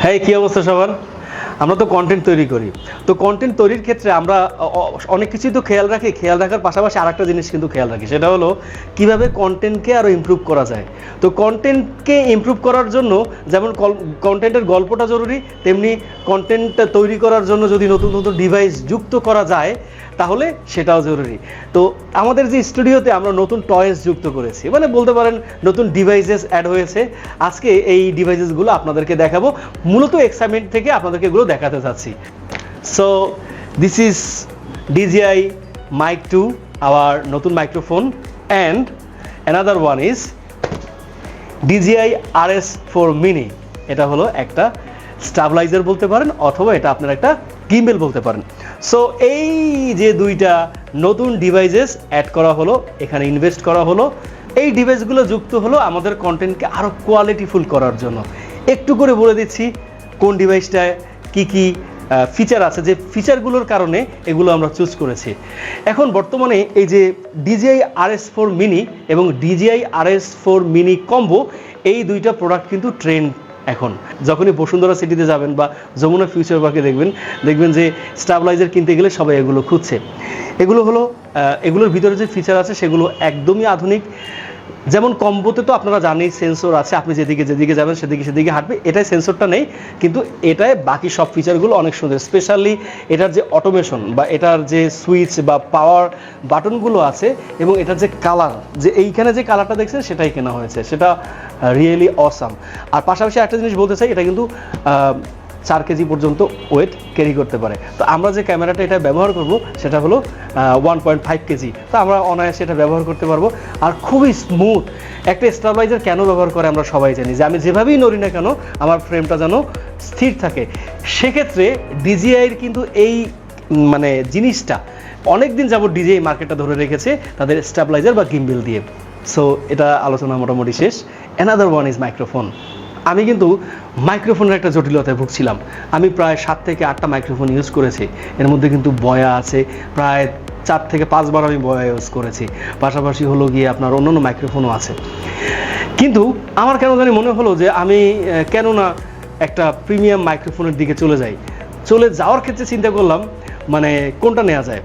হ্যাঁ, কি অবস্থা সবার? আমরা তো কন্টেন্ট তৈরি করি। তো কন্টেন্ট তৈরির ক্ষেত্রে আমরা অনেক কিছুই তো খেয়াল রাখি। খেয়াল রাখার পাশাপাশি আরেকটা জিনিস কিন্তু খেয়াল রাখি, সেটা হলো কিভাবে কন্টেন্টকে আরও ইমপ্রুভ করা যায়। তো কন্টেন্টকে ইমপ্রুভ করার জন্য যেমন কন্টেন্টের গল্পটা জরুরি, তেমনি কন্টেন্টটা তৈরি করার জন্য যদি নতুন নতুন ডিভাইস যুক্ত করা যায় তাহলে সেটাও জরুরি। তো আমাদের যে স্টুডিওতে আমরা নতুন টয়েস যুক্ত করেছি, মানে বলতে পারেন নতুন ডিভাইসেস অ্যাড হয়েছে। আজকে এই ডিভাইসেসগুলো আপনাদেরকে দেখাবো, মূলত এক্সাইটমেন্ট থেকে আপনাদেরকে এগুলো দেখাতে চাচ্ছি। So this is DJI Mic 2, our নতুন microphone, and another one is DJI RS4 Mini। এটা হলো একটা স্টাবলাইজার বলতে পারেন, অথবা এটা আপনার একটা গিম্বেল বলতে পারেন। সো এই যে দুইটা নতুন ডিভাইসেস অ্যাড করা হলো, এখানে ইনভেস্ট করা হলো, এই ডিভাইসগুলো যুক্ত হলো আমাদের কন্টেন্টকে আরও কোয়ালিটিফুল করার জন্য। একটু করে বলে দিচ্ছি কোন ডিভাইসটায় কি কি ফিচার আছে, যে ফিচারগুলোর কারণে এগুলো আমরা চুজ করেছি। এখন বর্তমানে এই যে DJI RS4 Mini এবং DJI RS4 Mini কম্বো, এই দুইটা প্রোডাক্ট কিন্তু ট্রেন্ড। এখন যখনই বসুন্ধরা সিটিতে যাবেন বা যমুনা ফিউচার পার্কে দেখবেন যে স্টাবলাইজার কিনতে গেলে সবাই এগুলো খুঁজছে। এগুলো হলো এগুলোর ভিতরে যে ফিচার আছে সেগুলো একদমই আধুনিক। যেমন কম্বোতে তো আপনারা জানেন সেন্সর আছে, আপনি যেদিকে যাবেন সেদিকে হাঁটবে। এটাই সেন্সরটা নেই, কিন্তু এটায় বাকি সব ফিচারগুলো অনেক সুন্দর। স্পেশালি এটার যে অটোমেশন বা এটার যে সুইচ বা পাওয়ার বাটনগুলো আছে, এবং এটার যে কালার, যে এইখানে যে কালারটা দেখছেন সেটাই কেনা হয়েছে, সেটা রিয়েলি অসাম। আর পাশাপাশি একটা জিনিস বলতে চাই, এটা কিন্তু 4 কেজি পর্যন্ত ওয়েট ক্যারি করতে পারে। তো আমরা যে ক্যামেরাটা এটা ব্যবহার করব সেটা হলো 1.5 কেজি। তো আমরা অনায়াসে এটা ব্যবহার করতে পারবো। আর খুবই স্মুথ একটা স্টাবলাইজার কেন ব্যবহার করে আমরা সবাই জানি, যে আমি যেভাবেই নড়ি না কেন আমার ফ্রেমটা যেন স্থির থাকে। সেক্ষেত্রে DJIর কিন্তু এই মানে জিনিসটা অনেক দিন যাবত DJI মার্কেটটা ধরে রেখেছে তাদের স্টাবলাইজার বা গিম্বেল দিয়ে। সো এটা আলোচনা মোটামুটি শেষ। Another one is microphone. আমি কিন্তু মাইক্রোফোনের একটা জটিলতায় ভুগছিলাম। আমি প্রায় 7 থেকে 8টা মাইক্রোফোন ইউজ করেছি। এর মধ্যে কিন্তু বয়া আছে, প্রায় 4 থেকে 5 বার আমি বয়া ইউজ করেছি। পাশাপাশি হলো গিয়ে আপনার অন্যান্য মাইক্রোফোনও আছে। কিন্তু আমার কেন জানি মনে হলো যে আমি কেন না একটা প্রিমিয়াম মাইক্রোফোনের দিকে চলে যাওয়ার ক্ষেত্রে চিন্তা করলাম মানে কোনটা নেওয়া যায়।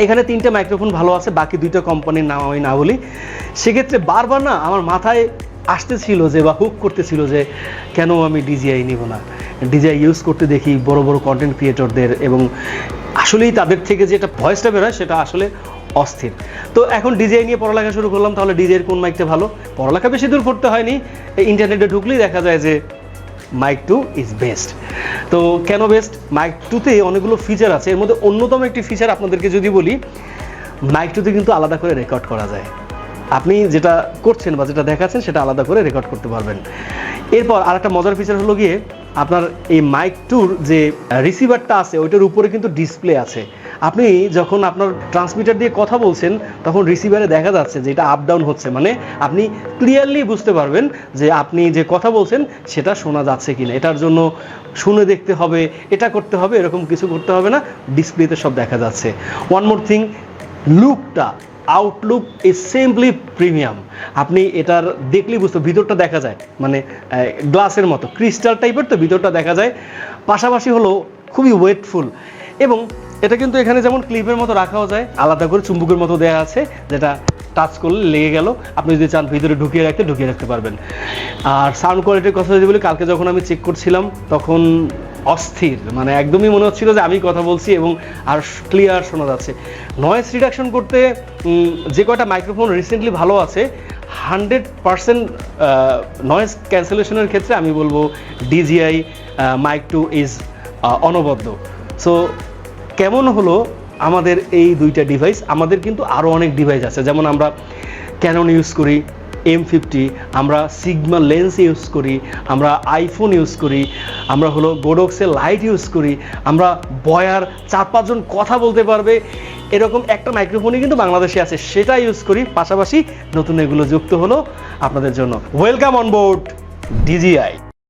এখানে 3টে মাইক্রোফোন ভালো আছে, বাকি 2টা কোম্পানির নাম আমি না বলি। সেক্ষেত্রে বারবার না আমার মাথায় আসতেছিল যে, বা হুক করতেছিল যে কেন আমি DJI নিব না। DJI ইউজ করতে দেখি বড় বড় কন্টেন্ট ক্রিয়েটরদের, এবং আসলেই তাদের থেকে যেটা ভয়েসটা বেরোয় সেটা আসলে অস্থির। তো এখন DJI নিয়ে পড়ালেখা শুরু করলাম। তাহলে DJIর কোন মাইকটা ভালো? পড়ালেখা বেশি দূর পড়তে হয়নি, ইন্টারনেটে ঢুকলেই দেখা যায় যে Mic 2 ইজ বেস্ট। তো কেন বেস্ট? Mic 2তে অনেকগুলো ফিচার আছে। এর মধ্যে অন্যতম একটি ফিচার আপনাদেরকে যদি বলি, Mic 2তে কিন্তু আলাদা করে রেকর্ড করা যায়। আপনি যেটা করছেন বা যেটা দেখাচ্ছেন সেটা আলাদা করে রেকর্ড করতে পারবেন। এরপর আরেকটা মজার ফিচার হলো গিয়ে আপনার এই Mic 2'র যে রিসিভারটা আছে ওইটার উপরে কিন্তু ডিসপ্লে আছে। আপনি যখন আপনার ট্রান্সমিটার দিয়ে কথা বলছেন তখন রিসিভারে দেখা যাচ্ছে যে এটা আপ ডাউন হচ্ছে, মানে আপনি ক্লিয়ারলি বুঝতে পারবেন যে আপনি যে কথা বলছেন সেটা শোনা যাচ্ছে কিনা। এটার জন্য শুনে দেখতে হবে, এটা করতে হবে, এরকম কিছু করতে হবে না, ডিসপ্লেতে সব দেখা যাচ্ছে। ওয়ান মোর থিং, লুকটা, আউটলুক ইজ সিম্পলি প্রিমিয়াম। আপনি এটার দেখলেই বুঝতে, ভিতরটা দেখা যায়, মানে গ্লাসের মতো ক্রিস্টাল টাইপের, তো ভিতরটা দেখা যায়। পাশাপাশি হলো খুবই ওয়েটফুল, এবং এটা কিন্তু এখানে যেমন ক্লিপের মতো রাখাও যায়, আলাদা করে চুম্বকের মতো দেওয়া আছে, যেটা টাচ করলে লেগে গেল, আপনি যদি চান ভিতরে ঢুকিয়ে রাখতে পারবেন। আর সাউন্ড কোয়ালিটির কথা যদি বলি, কালকে যখন আমি চেক করছিলাম তখন অস্থির, মানে একদমই মনে হচ্ছিল যে আমি কথা বলছি এবং আর ক্লিয়ার শোনা যাচ্ছে। নয়েজ রিডাকশন করতে যে কয়টা মাইক্রোফোন রিসেন্টলি ভালো আছে, 100% নয়েজ ক্যান্সেলেশনের ক্ষেত্রে আমি বলবো DJI Mic 2 ইজ অনবদ্য। সো কেমন হলো আমাদের এই 2টা ডিভাইস? আমাদের কিন্তু আরও অনেক ডিভাইস আছে, যেমন আমরা ক্যানন ইউজ করি, M50, আমরা সিগমা লেন্স ইউজ করি, আমরা আইফোন ইউজ করি, আমরা হলো গোডক্সের লাইট ইউজ করি, আমরা বয়ার 4-5 জন কথা বলতে পারবে এরকম একটা মাইক্রোফোনই কিন্তু বাংলাদেশে আছে, সেটা ইউজ করি। পাশাপাশি নতুন এগুলো যুক্ত হলো আপনাদের জন্য। Welcome on board DJI।